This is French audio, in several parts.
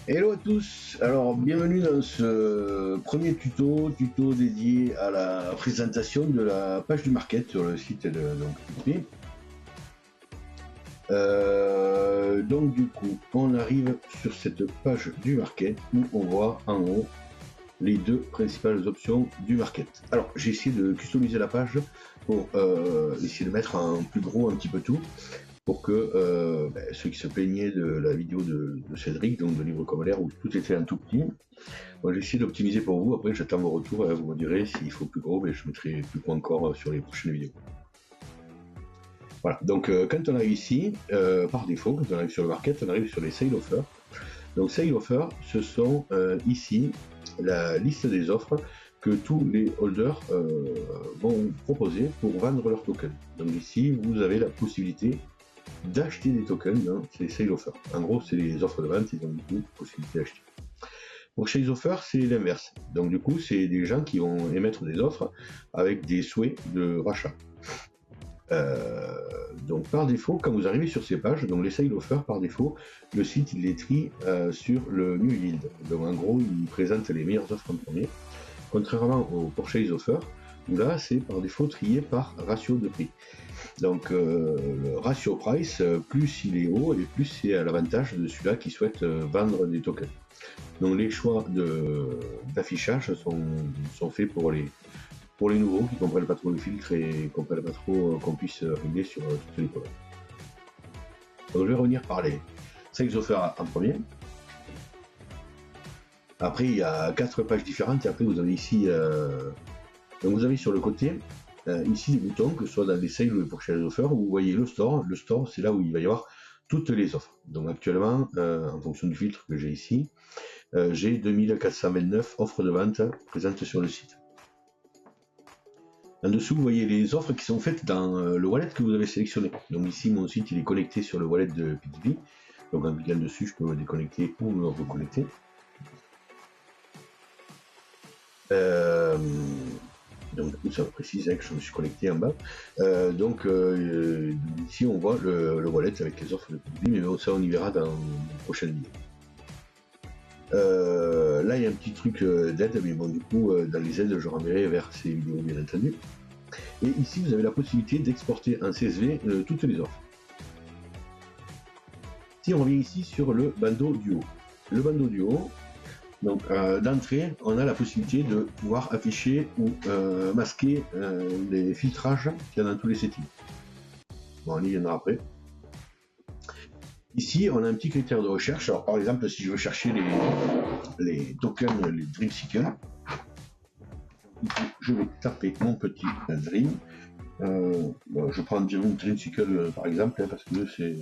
Hello à tous, alors bienvenue dans ce premier tuto dédié à la présentation de la page du market sur le site de PTP. Donc du coup, on arrive sur cette page du market où on voit en haut les deux principales options du market. Alors j'ai essayé de customiser la page pour essayer de mettre en plus gros un petit peu tout, pour que ceux qui se plaignaient de la vidéo de Cédric, donc de Livre comme l'air, où tout était un tout petit, moi j'ai essayé d'optimiser pour vous. Après j'attends vos retours, vous me direz s'il faut plus gros, mais je mettrai plus gros encore sur les prochaines vidéos. Voilà, donc quand on arrive ici, par défaut, quand on arrive sur le market, on arrive sur les sale offers. Donc sale offers, ce sont ici la liste des offres que tous les holders vont proposer pour vendre leurs tokens. Donc ici, vous avez la possibilité d'acheter des tokens, hein, c'est sale offer. En gros, c'est les offres de vente, ils ont une possibilité d'acheter. Pour sales offer, c'est l'inverse. Donc du coup, c'est des gens qui vont émettre des offres avec des souhaits de rachat. Donc par défaut, quand vous arrivez sur ces pages, donc les sale offers, par défaut, le site il les trie sur le new yield. Donc en gros, il présente les meilleures offres en premier, contrairement au purchase offer, où là c'est par défaut trié par ratio de prix. Donc le ratio price, plus il est haut et plus c'est à l'avantage de celui-là qui souhaite vendre des tokens. Donc les choix d'affichage sont faits pour les nouveaux qui comprennent pas trop le filtre et comprennent pas trop qu'on puisse régler sur toutes les colonnes. Donc je vais revenir par les sales offers en premier. Après il y a 4 pages différentes et après vous avez ici donc vous avez sur le côté ici des boutons, que ce soit dans les sales ou les purchase offers, où vous voyez le store. Le store, c'est là où il va y avoir toutes les offres. Donc actuellement, en fonction du filtre que j'ai ici, j'ai 2429 offres de vente présentes sur le site. En dessous, vous voyez les offres qui sont faites dans le wallet que vous avez sélectionné. Donc ici, mon site il est connecté sur le wallet de PTP. Donc en cliquant dessus, je peux me déconnecter ou me reconnecter. Donc du coup, ça précise que je me suis connecté en bas. Ici, on voit le wallet avec les offres de PTP, mais ça, on y verra dans une prochaine vidéo. Là, il y a un petit truc d'aide, mais bon, du coup, dans les aides, je renverrai vers ces vidéos, bien entendu. Et ici, vous avez la possibilité d'exporter en CSV toutes les offres. Si on revient ici sur le bandeau du haut. Le bandeau du haut, donc d'entrée, on a la possibilité de pouvoir afficher ou masquer les filtrages qu'il y a dans tous les settings. Bon, on y viendra après. Ici, on a un petit critère de recherche. Alors, par exemple, si je veux chercher les tokens, les Dreamseeker, je vais taper mon petit Dream. Bon, je prends Dreamseeker par exemple, parce que c'est.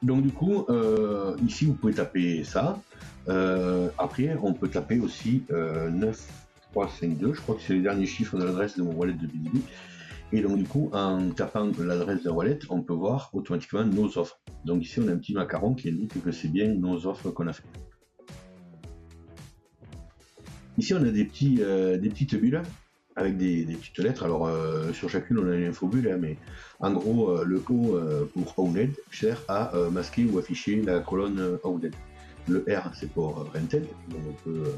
Donc du coup, ici vous pouvez taper ça. Après, on peut taper aussi 9352. Je crois que c'est les derniers chiffres de l'adresse de mon wallet de BNB. Et donc du coup, en tapant l'adresse de wallet, on peut voir automatiquement nos offres. Donc ici, on a un petit macaron qui indique que c'est bien nos offres qu'on a fait. Ici, on a des petites bulles avec des petites lettres. Alors sur chacune, on a une infobulle, hein, mais en gros, le O pour Owned sert à masquer ou afficher la colonne Owned. Le R, c'est pour Rented, donc on peut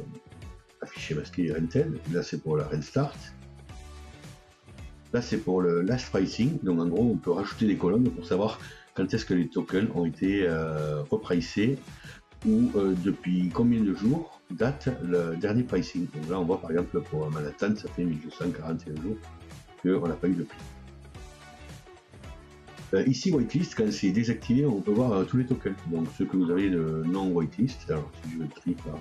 afficher, masquer Rented. Là, c'est pour la Rent Start. Là, c'est pour le Last Pricing. Donc en gros, on peut rajouter des colonnes pour savoir quand est-ce que les tokens ont été repricés ou depuis combien de jours date le dernier pricing. Donc là, on voit par exemple pour Manhattan, ça fait 1241 jours qu'on n'a pas eu de prix. Ici, whitelist, quand c'est désactivé, on peut voir tous les tokens. Donc ceux que vous avez de non whitelist, alors si je trie par.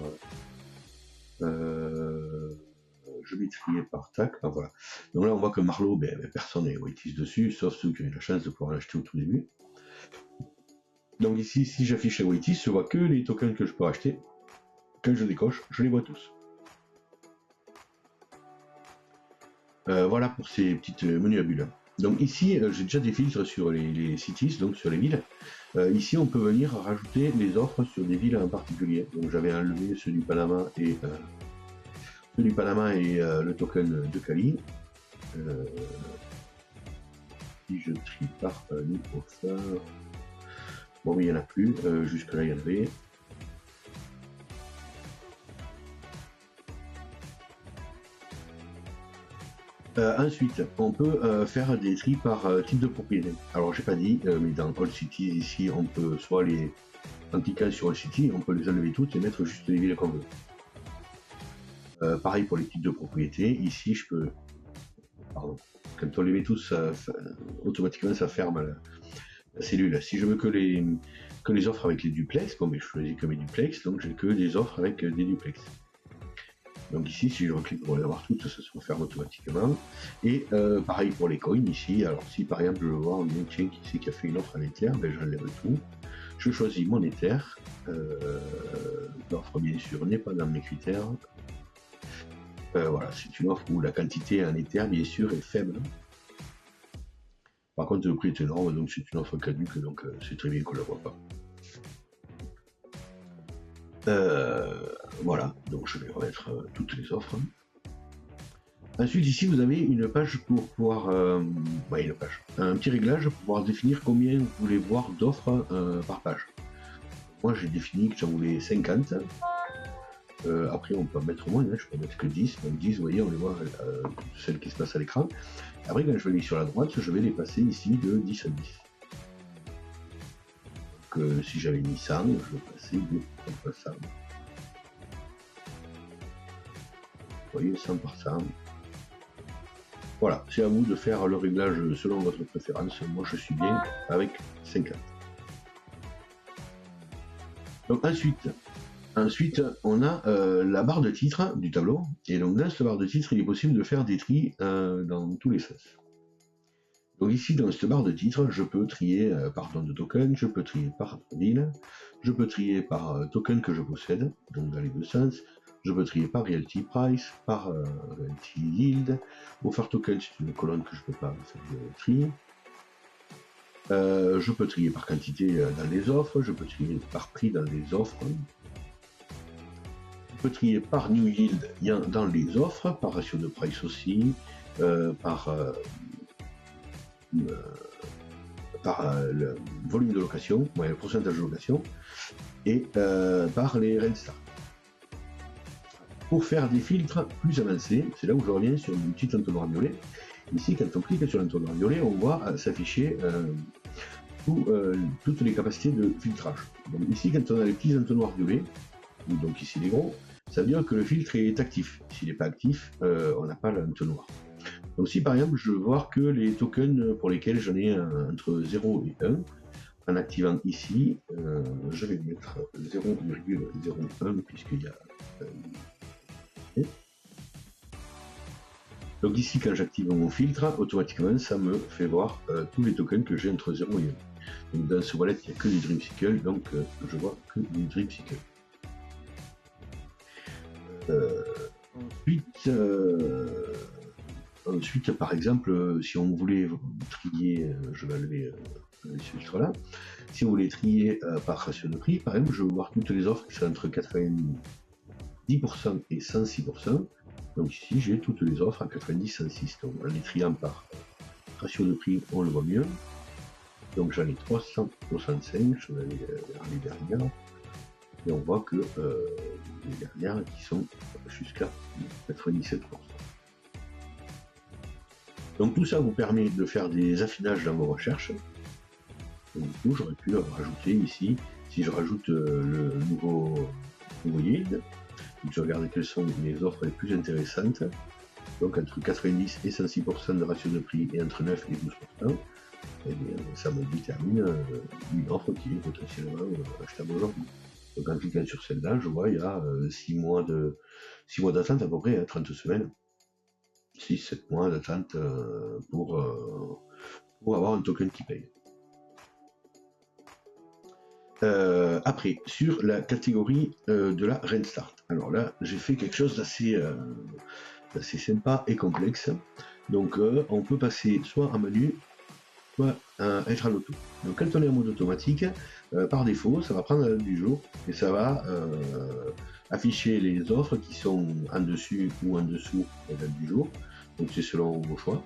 Je vais trier par tac, enfin, voilà. Donc là, on voit que Marlowe, personne n'est whitelist dessus, sauf ceux qui ont eu la chance de pouvoir l'acheter au tout début. Donc ici, si j'affiche la whitelist, je vois que les tokens que je peux acheter. Quand je décoche, je les vois tous. Voilà pour ces petites menus à bulles. Donc ici, j'ai déjà des filtres sur les cities, donc sur les villes. Ici, on peut venir rajouter les offres sur des villes en particulier. Donc j'avais enlevé ceux du Panama et le token de Cali. si je trie par niveau ça. Bon, mais il n'y en a plus. Jusque-là, il y en avait. Ensuite, on peut faire des tris par type de propriété. Alors, j'ai pas dit, mais dans All City, ici, on peut soit les. En cliquant sur All City, on peut les enlever toutes et mettre juste les villes qu'on veut. Pareil pour les types de propriété. Ici, je peux. Pardon. Quand on les met tous, automatiquement, ça ferme la cellule. Si je veux que les offres avec les duplex, bon, mais je choisis que mes duplex, donc j'ai que des offres avec des duplex. Donc ici, si je reclique pour les avoir toutes, ça se referme automatiquement. Et pareil pour les coins ici. Alors si par exemple je veux voir tiens, qui c'est qui a fait une offre à l'Ether, ben j'enlève tout. Je choisis mon Ether. L'offre bien sûr n'est pas dans mes critères. Voilà, c'est une offre où la quantité en Ether bien sûr est faible. Par contre le prix est énorme, donc c'est une offre caduque, donc c'est très bien qu'on ne la voit pas. Voilà, donc je vais remettre toutes les offres. Ensuite, ici, vous avez une page pour pouvoir... une page. Un petit réglage pour pouvoir définir combien vous voulez voir d'offres par page. Moi, j'ai défini que j'en voulais 50. Après, on peut en mettre moins, hein, je peux mettre que 10. Donc 10, vous voyez, on les voit, celles qui se passent à l'écran. Après, quand je vais aller sur la droite, je vais les passer ici de 10 à 10. Donc, si j'avais mis 100, je vais passer de 100. Vous voyez, 100 par 100. Voilà, c'est à vous de faire le réglage selon votre préférence. Moi, je suis bien avec 50. Donc ensuite on a la barre de titre du tableau. Et donc dans cette barre de titre, il est possible de faire des tris dans tous les sens. Donc ici, dans cette barre de titre, je peux trier par nom de token, je peux trier par ville, je peux trier par token que je possède, donc dans les deux sens. Je peux trier par realty price, par realty yield. Offer token, c'est une colonne que je ne peux pas faire de tri. Je peux trier par quantité dans les offres, je peux trier par prix dans les offres. Je peux trier par new yield dans les offres, par ratio de price aussi, par le volume de location, le pourcentage de location, et par les rent. Pour faire des filtres plus avancés, c'est là où je reviens sur une petite entonnoir violet. Ici, quand on clique sur l'entonnoir violet, on voit s'afficher toutes les capacités de filtrage. Donc ici, quand on a les petits entonnoirs violets, donc ici les gros, ça veut dire que le filtre est actif. S'il n'est pas actif, on n'a pas l'entonnoir. Donc si par exemple je veux voir que les tokens pour lesquels j'en ai entre 0 et 1, en activant ici, je vais mettre 0,01 puisqu'il y a... Donc ici, quand j'active mon filtre, automatiquement, ça me fait voir tous les tokens que j'ai entre 0 et 1. Donc dans ce wallet, il n'y a que du Dreamsicle, donc je vois que du Dreamsicle. Ensuite, par exemple, si on voulait trier, je vais enlever ce filtre-là, si on voulait trier par ratio de prix, par exemple, je vais voir toutes les offres qui sont entre 90% et 106%. Donc ici, j'ai toutes les offres à 90, 106. Donc en les triant par ratio de prix, on le voit mieux. Donc j'en ai 365, je vais aller vers les dernières. Et on voit que les dernières qui sont jusqu'à 97%. Donc tout ça vous permet de faire des affinages dans vos recherches. Donc du coup, j'aurais pu rajouter ici, si je rajoute le nouveau yield, je regarde quelles sont les offres les plus intéressantes. Donc entre 90 et 106% de ratio de prix et entre 9 et 12%, et bien, ça me détermine une offre qui est potentiellement achetable aujourd'hui. Donc en cliquant sur celle-là, je vois il y a 6 mois d'attente à peu près, 30 semaines. 6-7 mois d'attente pour avoir un token qui paye. Après, sur la catégorie de la Rent Start. Alors là, j'ai fait quelque chose d'assez sympa et complexe. Donc on peut passer soit en menu, soit être en auto. Donc quand on est en mode automatique, par défaut, ça va prendre la date du jour et ça va afficher les offres qui sont en dessus ou en dessous de la date du jour. Donc c'est selon vos choix.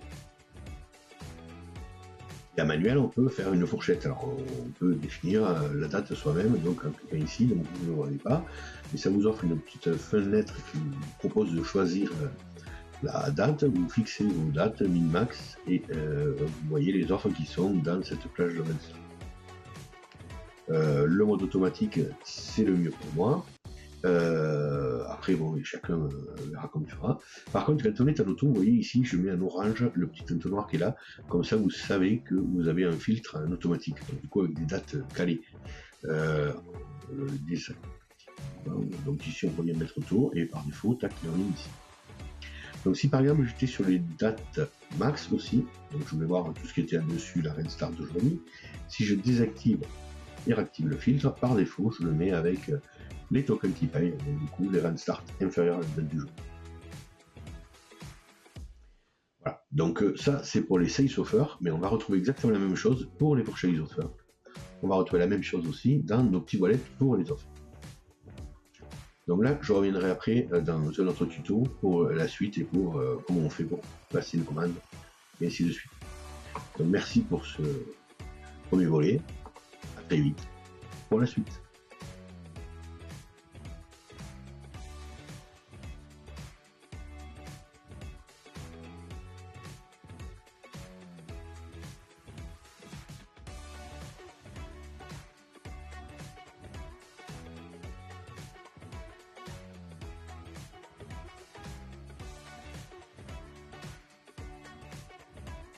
Et en manuel, on peut faire une fourchette. Alors, on peut définir la date soi-même, donc en cliquant ici, donc vous ne le voyez pas, mais ça vous offre une petite fenêtre qui vous propose de choisir la date, vous fixez vos dates min-max et vous voyez les offres qui sont dans cette plage de Randstad. Le mode automatique, c'est le mieux pour moi. Après, bon, chacun verra comme il fera. Par contre, quand on est en auto, vous voyez ici, je mets en orange le petit entonnoir qui est là. Comme ça, vous savez que vous avez un filtre en automatique. Donc, du coup, avec des dates calées. Donc ici, on revient mettre auto et par défaut, tac, il est en ligne ici. Donc si par exemple j'étais sur les dates max aussi, donc je vais voir tout ce qui était en-dessus la Randstad d'aujourd'hui, si je désactive et réactive le filtre, par défaut je le mets avec les tokens qui payent, donc du coup les Randstad inférieurs à la date du jour. Voilà, donc ça c'est pour les sales offers, mais on va retrouver exactement la même chose pour les purchase offers. On va retrouver la même chose aussi dans nos petits wallets pour les offres. Donc là, je reviendrai après dans un autre tuto pour la suite et pour comment on fait pour passer une commande, et ainsi de suite. Donc merci pour ce premier volet. À très vite pour la suite.